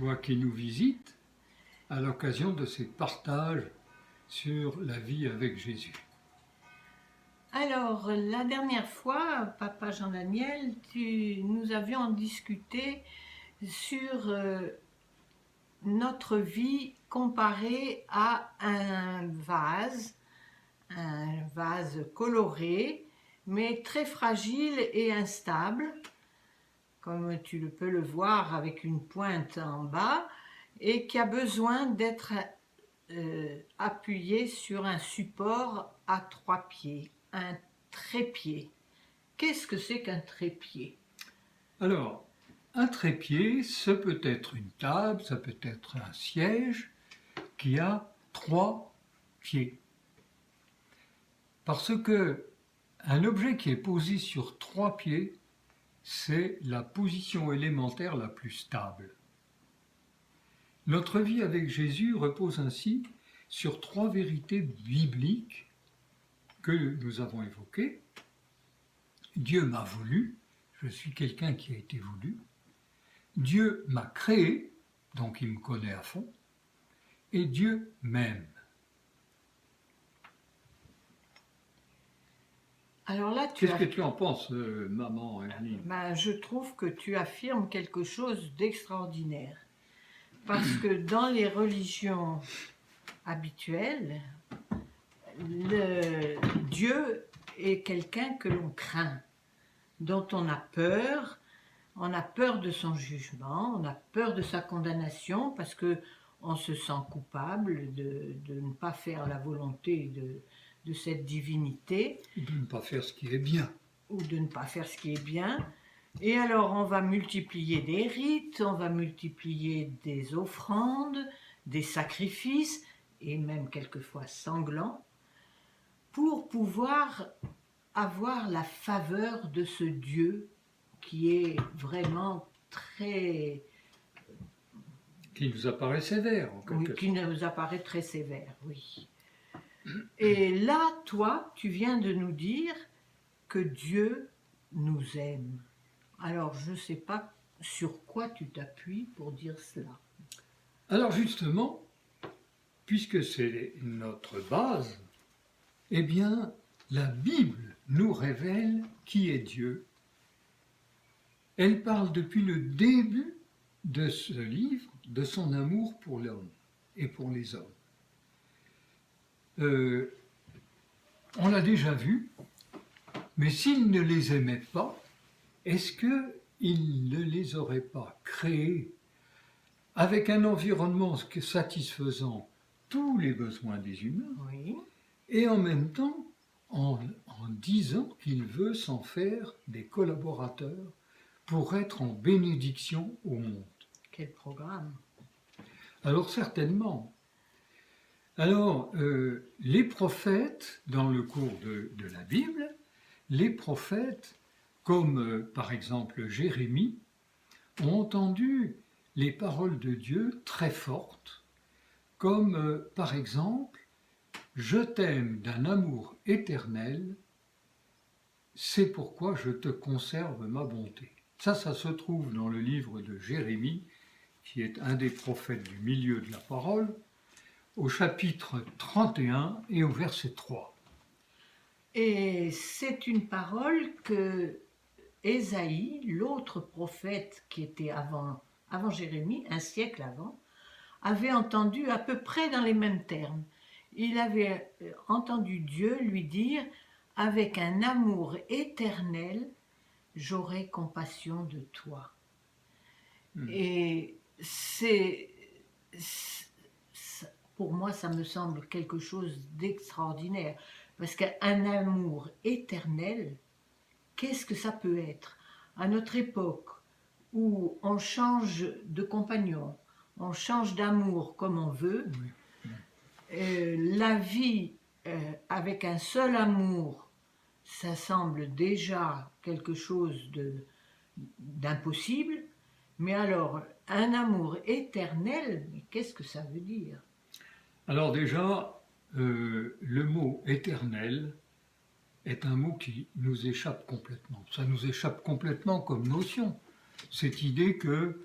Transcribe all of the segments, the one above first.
toi qui nous visites à l'occasion de ces partages sur la vie avec Jésus. Alors, la dernière fois, Papa Jean-Daniel, nous avions discuté sur notre vie comparée à un vase coloré, mais très fragile et instable, comme tu peux le voir avec une pointe en bas, et qui a besoin d'être appuyé sur un support à 3 pieds, un trépied. Qu'est-ce que c'est qu'un trépied? Alors, un trépied, ça peut être une table, ça peut être un siège qui a 3 pieds. Parce que un objet qui est posé sur 3 pieds, c'est la position élémentaire la plus stable. Notre vie avec Jésus repose ainsi sur 3 vérités bibliques que nous avons évoquées. Dieu m'a voulu, je suis quelqu'un qui a été voulu. Dieu m'a créé, donc il me connaît à fond. Et Dieu m'aime. Alors là, Qu'est-ce que tu en penses, maman Evelyne? Je trouve que tu affirmes quelque chose d'extraordinaire. Parce que dans les religions habituelles, Dieu est quelqu'un que l'on craint, dont on a peur de son jugement, on a peur de sa condamnation, parce qu'on se sent coupable de ne pas faire la volonté de cette divinité. De ne pas faire ce qui est bien. Ou de ne pas faire ce qui est bien. Et alors on va multiplier des rites, on va multiplier des offrandes, des sacrifices, et même quelquefois sanglants, pour pouvoir avoir la faveur de ce Dieu qui est vraiment très... Qui nous apparaît sévère, en quelque sorte. Qui nous apparaît très sévère, oui. Et là, toi, tu viens de nous dire que Dieu nous aime. Alors, je ne sais pas sur quoi tu t'appuies pour dire cela. Alors justement, puisque c'est notre base, eh bien, la Bible nous révèle qui est Dieu. Elle parle depuis le début de ce livre de son amour pour l'homme et pour les hommes. On l'a déjà vu, mais s'il ne les aimait pas, est-ce qu'il ne les aurait pas créés avec un environnement satisfaisant tous les besoins des humains, oui. Et en même temps en disant qu'il veut s'en faire des collaborateurs pour être en bénédiction au monde. Quel programme! Alors certainement. Alors, les prophètes, dans le cours de la Bible, les prophètes, comme par exemple Jérémie, ont entendu les paroles de Dieu très fortes, comme par exemple « Je t'aime d'un amour éternel, c'est pourquoi je te conserve ma bonté ». Ça se trouve dans le livre de Jérémie, qui est un des prophètes du milieu de la parole, au chapitre 31 et au verset 3. Et c'est une parole que Ésaïe, l'autre prophète qui était avant Jérémie, un siècle avant, avait entendu à peu près dans les mêmes termes. Il avait entendu Dieu lui dire « Avec un amour éternel, j'aurai compassion de toi. » Et pour moi, ça me semble quelque chose d'extraordinaire. Parce qu'un amour éternel, qu'est-ce que ça peut être? À notre époque, où on change de compagnon, on change d'amour comme on veut, la vie avec un seul amour, ça semble déjà quelque chose d'impossible, mais alors un amour éternel, mais qu'est-ce que ça veut dire? Alors déjà, le mot éternel est un mot qui nous échappe complètement. Ça nous échappe complètement comme notion. Cette idée que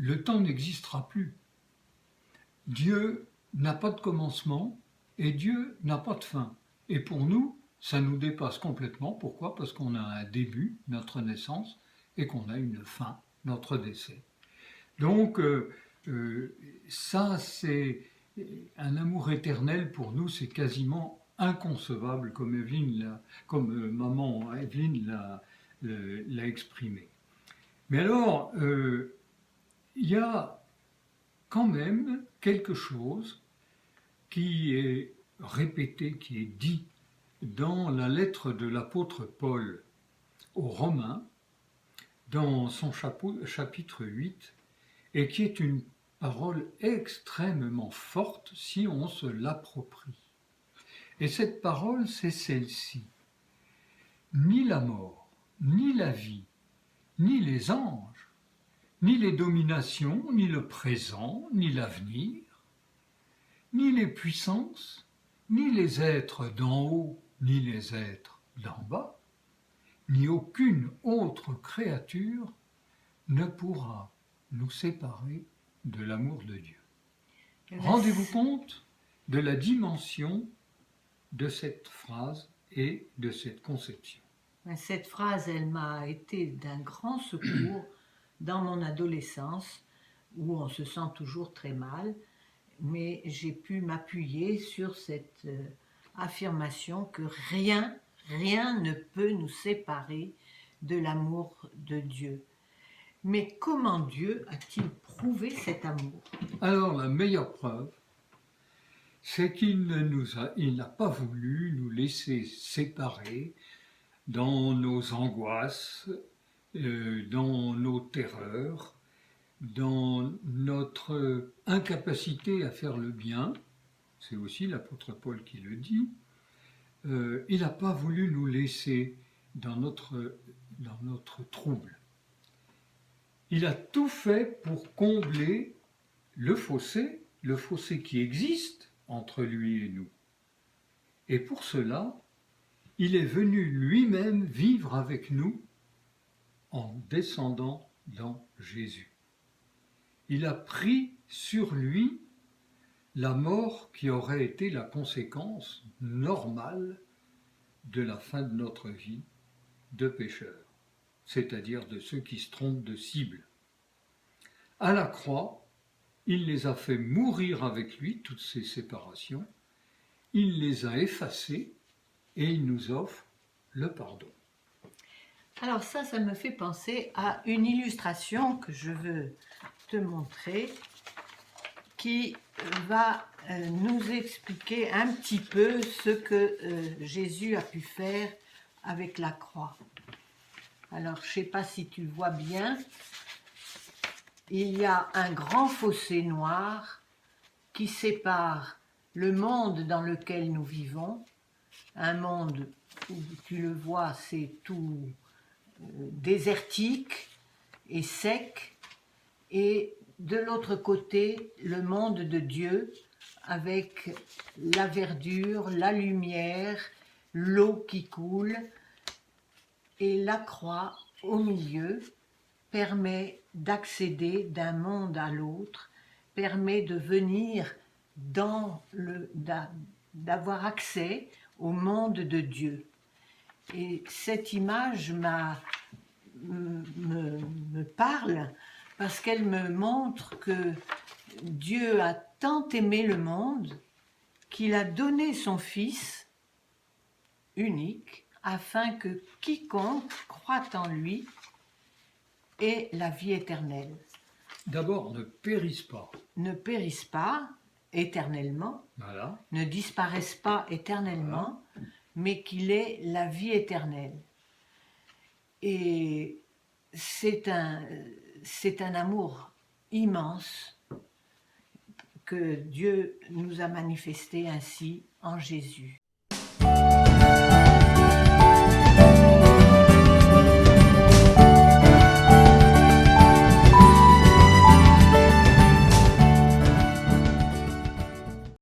le temps n'existera plus. Dieu n'a pas de commencement et Dieu n'a pas de fin. Et pour nous, ça nous dépasse complètement. Pourquoi? Parce qu'on a un début, notre naissance, et qu'on a une fin, notre décès. Donc, ça, c'est un amour éternel pour nous, c'est quasiment inconcevable, comme maman Evelyne l'a exprimé. Mais alors, il y a quand même quelque chose qui est répété, qui est dit dans la lettre de l'apôtre Paul aux Romains, dans son chapitre 8, et qui est une parole extrêmement forte si on se l'approprie. Et cette parole, c'est celle-ci. Ni la mort, ni la vie, ni les anges, ni les dominations, ni le présent, ni l'avenir, ni les puissances, ni les êtres d'en haut, ni les êtres d'en bas, ni aucune autre créature ne pourra nous séparer de l'amour de Dieu. Rendez-vous compte de la dimension de cette phrase et de cette conception. Cette phrase, elle m'a été d'un grand secours dans mon adolescence, où on se sent toujours très mal, mais j'ai pu m'appuyer sur cette affirmation que rien ne peut nous séparer de l'amour de Dieu. Mais comment Dieu a-t-il prouvé cet amour? Alors la meilleure preuve, c'est qu'il n'a pas voulu nous laisser séparer dans nos angoisses, dans nos terreurs, dans notre incapacité à faire le bien. C'est aussi l'apôtre Paul qui le dit. Il n'a pas voulu nous laisser dans notre trouble. Il a tout fait pour combler le fossé qui existe entre lui et nous. Et pour cela, il est venu lui-même vivre avec nous en descendant dans Jésus. Il a pris sur lui la mort qui aurait été la conséquence normale de la fin de notre vie de pécheurs, c'est-à-dire de ceux qui se trompent de cible. À la croix, il les a fait mourir avec lui, toutes ces séparations, il les a effacées et il nous offre le pardon. Alors ça me fait penser à une illustration que je veux te montrer, qui va nous expliquer un petit peu ce que Jésus a pu faire avec la croix. Alors, je ne sais pas si tu le vois bien, il y a un grand fossé noir qui sépare le monde dans lequel nous vivons, un monde où tu le vois, c'est tout désertique et sec, et de l'autre côté, le monde de Dieu, avec la verdure, la lumière, l'eau qui coule, et la croix au milieu permet d'accéder d'un monde à l'autre, permet de venir d'avoir accès au monde de Dieu. Et cette image me parle parce qu'elle me montre que Dieu a tant aimé le monde qu'il a donné son Fils unique afin que quiconque croit en lui ait la vie éternelle. D'abord, ne périsse pas. Ne périsse pas éternellement, Voilà. ne disparaisse pas éternellement, voilà, mais qu'il ait la vie éternelle. Et c'est un amour immense que Dieu nous a manifesté ainsi en Jésus.